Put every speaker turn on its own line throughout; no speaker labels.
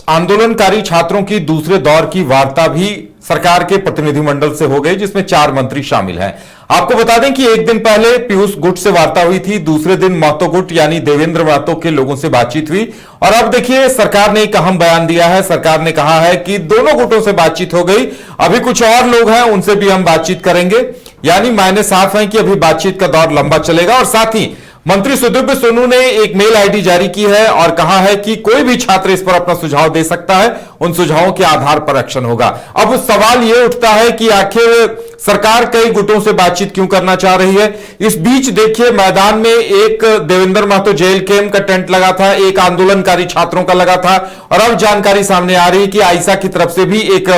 आंदोलनकारी छात्रों की दूसरे दौर की वार्ता भी सरकार के प्रतिनिधिमंडल से हो गई, जिसमें 4 मंत्री शामिल हैं। आपको बता दें कि एक दिन पहले पीयूष गुट से वार्ता हुई थी, दूसरे दिन महतो गुट यानी देवेंद्र महतो के लोगों से बातचीत हुई और अब देखिए सरकार ने एक अहम बयान दिया है। सरकार ने कहा है कि दोनों गुटों से बातचीत हो गई, अभी कुछ और लोग हैं उनसे भी हम बातचीत करेंगे। यानी मायने साफ है कि अभी बातचीत का दौर लंबा चलेगा। और साथ ही मंत्री सुदीव्य सोनू ने एक मेल आईडी जारी की है और कहा है कि कोई भी छात्र इस पर अपना सुझाव दे सकता है, उन सुझावों के आधार पर एक्शन होगा। अब सवाल यह उठता है कि आखिर सरकार कई गुटों से बातचीत क्यों करना चाह रही है। इस बीच देखिए मैदान में एक देवेंद्र महतो जेल कैंप का टेंट लगा था, एक आंदोलनकारी छात्रों का लगा था और अब जानकारी सामने आ रही है कि आईसा की तरफ से भी एक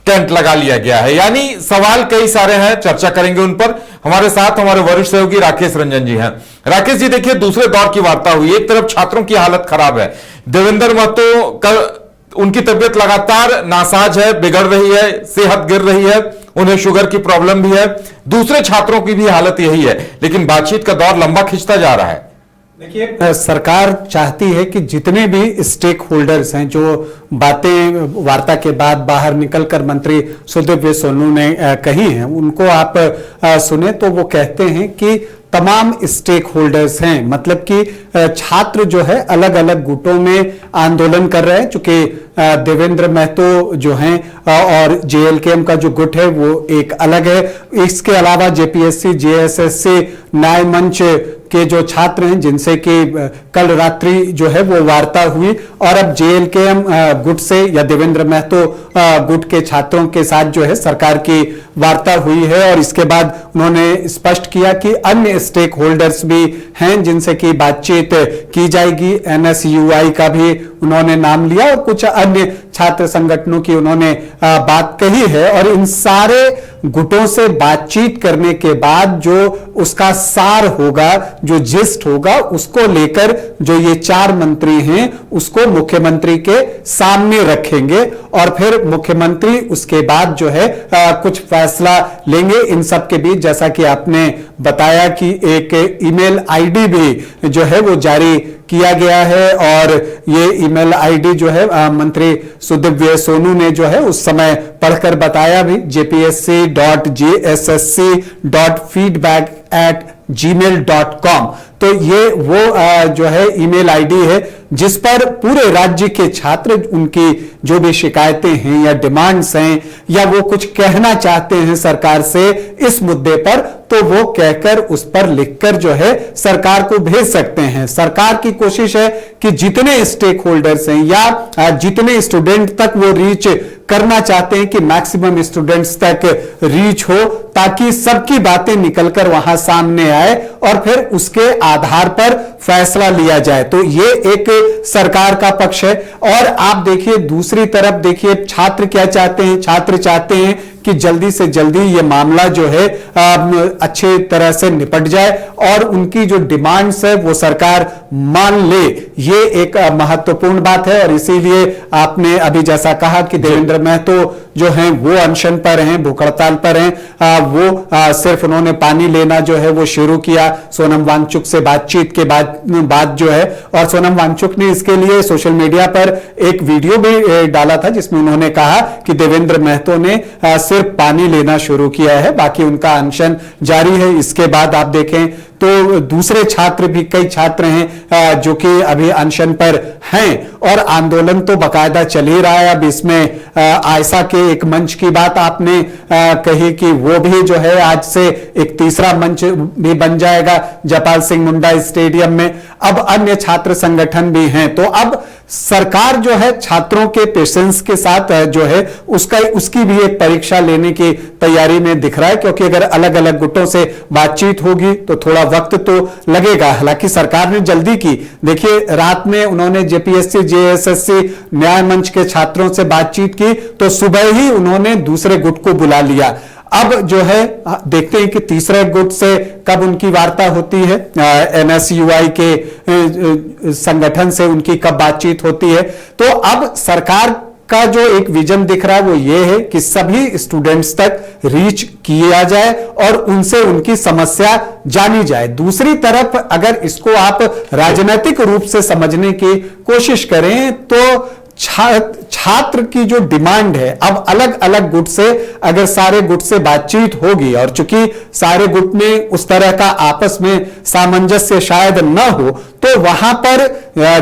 टेंट लगा लिया गया है। यानी सवाल कई सारे हैं, चर्चा करेंगे उन पर। हमारे साथ हमारे वरिष्ठ सहयोगी राकेश रंजन जी हैं। राकेश जी, देखिए दूसरे दौर की वार्ता हुई, एक तरफ छात्रों की हालत खराब है, देवेंद्र महतो का उनकी तबीयत लगातार नासाज है, बिगड़ रही है, सेहत गिर रही है, उन्हें शुगर की प्रॉब्लम भी है, दूसरे छात्रों की भी हालत यही है, लेकिन बातचीत का दौर लंबा खिंचता जा रहा है।
देखिए, सरकार चाहती है कि जितने भी स्टेक होल्डर्स हैं, जो बातें वार्ता के बाद बाहर निकलकर मंत्री सुदीव्य सोनू ने कही हैं, उनको आप सुने तो वो कहते हैं कि तमाम स्टेक होल्डर्स हैं, मतलब कि छात्र जो है अलग अलग गुटों में आंदोलन कर रहे हैं। चूंकि देवेंद्र महतो जो हैं और जेएलकेएम का जो गुट है वो एक अलग है। इसके अलावा जेपीएससी, जेएसएससी, न्याय मंच के जो छात्र हैं जिनसे कि कल रात्रि जो है वो वार्ता हुई और अब जेएलकेएम गुट से या देवेंद्र महतो गुट के छात्रों के साथ जो है सरकार की वार्ता हुई है। और इसके बाद उन्होंने स्पष्ट किया कि अन्य स्टेक होल्डर्स भी हैं जिनसे कि बातचीत की जाएगी। एनएसयूआई का भी उन्होंने नाम लिया और कुछ अन्य छात्र संगठनों की उन्होंने बात कही है। और इन सारे गुटों से बातचीत करने के बाद जो उसका सार होगा, जो जिस्ट होगा, उसको लेकर जो ये 4 मंत्री हैं उसको मुख्यमंत्री के सामने रखेंगे और फिर मुख्यमंत्री उसके बाद जो है कुछ फैसला लेंगे। इन सब के बीच जैसा कि आपने बताया कि एक ईमेल आईडी भी जो है वो जारी किया गया है और ये ईमेल आईडी जो है मंत्री सुदीव्य सोनू ने जो है उस समय पढ़कर बताया भी, jpsc.jssc.feedback@gmail.com। तो ये वो जो है ईमेल आईडी है जिस पर पूरे राज्य के छात्र उनकी जो भी शिकायतें हैं या डिमांड्स हैं या वो कुछ कहना चाहते हैं सरकार से इस मुद्दे पर, तो वो कहकर उस पर लिखकर जो है सरकार को भेज सकते हैं। सरकार की कोशिश है कि जितने स्टेक होल्डर्स हैं या जितने स्टूडेंट तक वो रीच करना चाहते हैं कि मैक्सिमम स्टूडेंट्स तक रीच हो, ताकि सबकी बातें निकलकर वहां सामने आए और फिर उसके आधार पर फैसला लिया जाए। तो ये एक सरकार का पक्ष है। और आप देखिए दूसरी तरफ देखिए छात्र क्या चाहते हैं। छात्र चाहते हैं कि जल्दी से जल्दी ये मामला जो है अच्छे तरह से निपट जाए और उनकी जो डिमांड्स है वो सरकार मान ले। ये एक महत्वपूर्ण बात है और इसीलिए आपने अभी जैसा कहा कि देवेंद्र महतो जो हैं वो अनशन पर हैं, भूख हड़ताल पर हैं। वो सिर्फ उन्होंने पानी लेना जो है वो शुरू किया सोनम वांगचुक से बातचीत के बाद जो है। और सोनम वांगचुक ने इसके लिए सोशल मीडिया पर एक वीडियो भी डाला था जिसमें उन्होंने कहा कि देवेंद्र महतो ने सिर्फ पानी लेना शुरू किया है, बाकी उनका अनशन जारी है। इसके बाद आप देखें तो दूसरे छात्र भी, कई छात्र हैं जो कि अभी अनशन पर हैं और आंदोलन तो बाकायदा चल ही रहा है। अब इसमें आयसा के एक मंच की बात आपने कही कि वो भी जो है आज से एक तीसरा मंच भी बन जाएगा जयपाल सिंह मुंडा स्टेडियम में। अब अन्य छात्र संगठन भी हैं। तो अब सरकार जो है छात्रों के पेशेंस के साथ जो है उसकी भी एक परीक्षा लेने की तैयारी में दिख रहा है, क्योंकि अगर अलग अलग गुटों से बातचीत होगी तो थोड़ा वक्त तो लगेगा। हालांकि सरकार ने जल्दी की। देखिए रात में उन्होंने जेपीएससी, जेएसएससी, न्याय मंच के छात्रों से बातचीत की तो सुबह ही उन्होंने दूसरे गुट को बुला लिया। अब जो है देखते हैं कि तीसरे गुट से कब उनकी वार्ता होती है, एनएसयूआई के संगठन से उनकी कब बातचीत होती है। तो अब सरकार का जो एक विजन दिख रहा है वो ये है कि सभी स्टूडेंट्स तक रीच किया जाए और उनसे उनकी समस्या जानी जाए। दूसरी तरफ अगर इसको आप राजनीतिक रूप से समझने की कोशिश करें तो छात्र की जो डिमांड है, अब अलग अलग गुट से अगर सारे गुट से बातचीत होगी, और चूंकि सारे गुट में उस तरह का आपस में सामंजस्य शायद न हो, तो वहां पर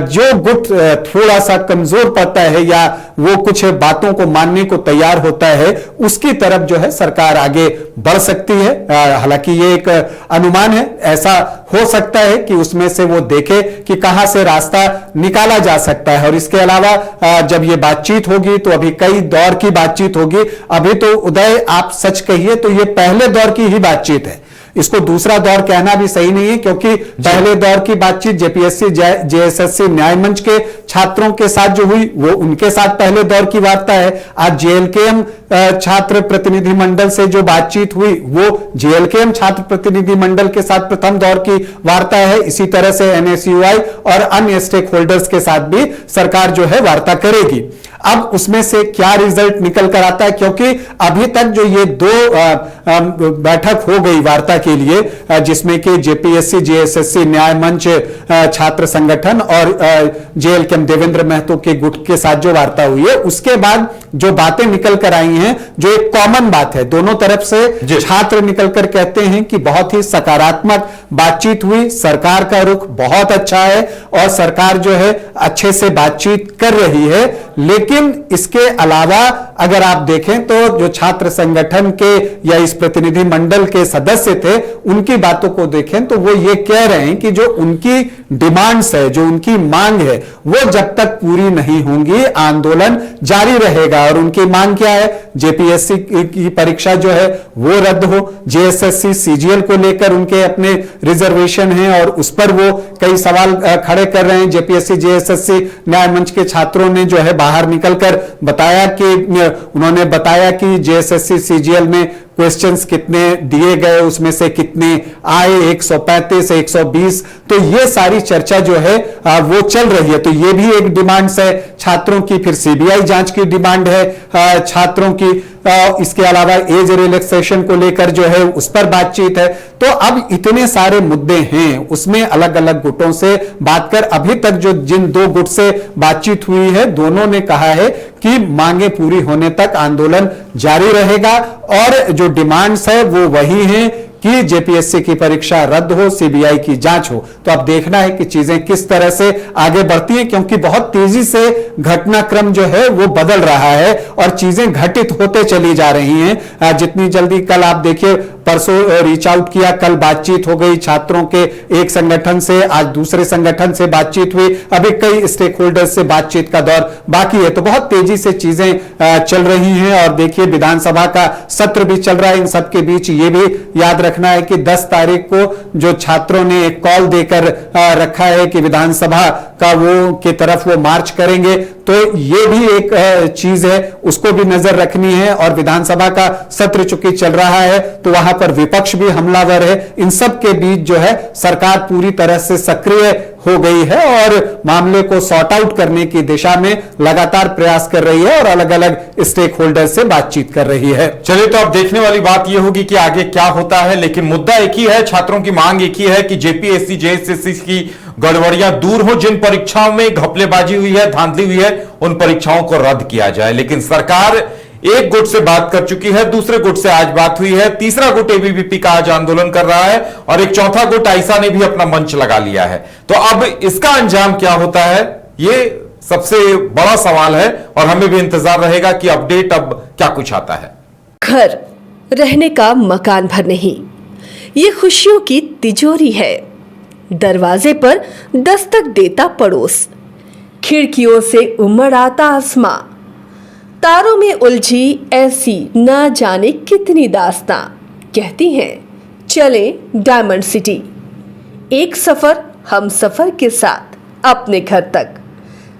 जो गुट थोड़ा सा कमजोर पड़ता है या वो कुछ बातों को मानने को तैयार होता है, उसकी तरफ जो है सरकार आगे बढ़ सकती है। हालांकि ये एक अनुमान है, ऐसा हो सकता है कि उसमें से वो देखे कि कहां से रास्ता निकाला जा सकता है। और इसके अलावा जब ये बातचीत होगी तो अभी कई दौर की बातचीत होगी। अभी तो उदय आप सच कहिए तो ये पहले दौर की ही बातचीत है, इसको दूसरा दौर कहना भी सही नहीं है, क्योंकि पहले दौर की बातचीत जेपीएससी जेएसएससी न्याय मंच के छात्रों के साथ जो हुई वो उनके साथ पहले दौर की वार्ता है। आज जेएलकेएम छात्र प्रतिनिधि मंडल से जो बातचीत हुई वो जेएलकेएम छात्र प्रतिनिधि मंडल के साथ प्रथम दौर की वार्ता है। इसी तरह से एनएसयूआई और अन्य स्टेक होल्डर्स के साथ भी सरकार जो है वार्ता करेगी। अब उसमें से क्या रिजल्ट निकल कर आता है, क्योंकि अभी तक जो ये दो बैठक हो गई वार्ता के लिए, जिसमें कि जेपीएससी जेएसएससी न्याय मंच छात्र संगठन और जेएलकेएम देवेंद्र महतो के गुट के साथ जो वार्ता हुई है, उसके बाद जो बातें निकल कर आई हैं, जो एक कॉमन बात है, दोनों तरफ से छात्र निकलकर कहते हैं कि बहुत ही सकारात्मक बातचीत हुई, सरकार का रुख बहुत अच्छा है और सरकार जो है अच्छे से बातचीत कर रही है। लेकिन इसके अलावा अगर आप देखें तो जो छात्र संगठन के या इस प्रतिनिधि मंडल के सदस्य थे, उनकी बातों को देखें तो वो ये कह रहे हैं कि जो उनकी डिमांड्स है, जो उनकी मांग है, वो जब तक पूरी नहीं होंगी आंदोलन जारी रहेगा। और उनकी मांग क्या है? जेपीएससी की परीक्षा जो है वो रद्द हो, जेएसएससी सीजीएल को लेकर उनके अपने रिजर्वेशन हैं और उस पर वो कई सवाल खड़े कर रहे हैं। जेपीएससी जेएसएससी न्याय मंच के छात्रों ने जो है बाहर निकलकर बताया कि उन्होंने बताया कि जेएसएससी सीजीएल में क्वेश्चंस कितने दिए गए, उसमें से कितने आए, 135 120, तो ये सारी चर्चा जो है वो चल रही है। तो ये भी एक डिमांड्स है छात्रों की। फिर सीबीआई जांच की डिमांड है छात्रों की। इसके अलावा एज रिलैक्सेशन को लेकर जो है उस पर बातचीत है। तो अब इतने सारे मुद्दे हैं, उसमें अलग अलग गुटों से बात कर अभी तक जो जिन दो गुट से बातचीत हुई है, दोनों ने कहा है कि मांगे पूरी होने तक आंदोलन जारी रहेगा और जो डिमांड्स है वो वही हैं कि जेपीएससी की परीक्षा रद्द हो, सीबीआई की जांच हो। तो अब देखना है कि चीजें किस तरह से आगे बढ़ती हैं, क्योंकि बहुत तेजी से घटनाक्रम जो है वो बदल रहा है और चीजें घटित होते चली जा रही हैं। जितनी जल्दी कल आप देखिए, परसों रीच आउट किया, कल बातचीत हो गई छात्रों के एक संगठन से, आज दूसरे संगठन से बातचीत हुई, अभी कई स्टेक होल्डर्स से बातचीत का दौर बाकी है। तो बहुत तेजी से चीजें चल रही हैं। और देखिए विधानसभा का सत्र भी चल रहा है। इन सबके बीच ये भी याद रखना है कि 10 तारीख को जो छात्रों ने एक कॉल देकर रखा है कि विधानसभा का वो की तरफ वो मार्च करेंगे, तो ये भी एक चीज है, उसको भी नजर रखनी है। और विधानसभा का सत्र चूंकि चल रहा है तो वहां पर विपक्ष भी हमलावर है। इन सब के बीच जो है सरकार पूरी तरह से सक्रिय हो गई है और मामले को सॉर्ट आउट करने की दिशा में लगातार प्रयास कर रही है और अलग अलग स्टेक होल्डर से बातचीत कर रही है।
चलिए, तो अब देखने वाली बात यह होगी कि आगे क्या होता है, लेकिन मुद्दा एक ही है, छात्रों की मांग एक ही है कि जेपीएससी जेएसएससी की गड़बड़ियां दूर हो, जिन परीक्षाओं में घपलेबाजी हुई है, धांधली हुई है, उन परीक्षाओं को रद्द किया जाए। लेकिन सरकार एक गुट से बात कर चुकी है, दूसरे गुट से आज बात हुई है, तीसरा गुट एबीवीपी का आज आंदोलन कर रहा है और एक चौथा गुट आइसा ने भी अपना मंच लगा लिया है। तो अब इसका अंजाम क्या होता है, ये सबसे बड़ा सवाल है और हमें भी इंतजार रहेगा कि अपडेट अब क्या कुछ आता है।
घर रहने का मकान भर नहीं, ये खुशियों की तिजोरी है। दरवाजे पर दस्तक देता पड़ोस, खिड़कियों से उमड़ आता आसमां, तारों में उलझी ऐसी ना जाने कितनी दास्तां। कहती हैं चले डायमंड सिटी, एक सफर हम सफर के साथ अपने घर तक।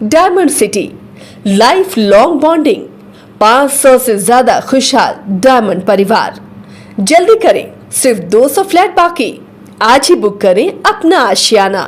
Diamond city, life long bonding, 500 से ज्यादा खुशहाल डायमंड परिवार। जल्दी करें, सिर्फ 200 फ्लैट बाकी। आज ही बुक करें अपना आशियाना।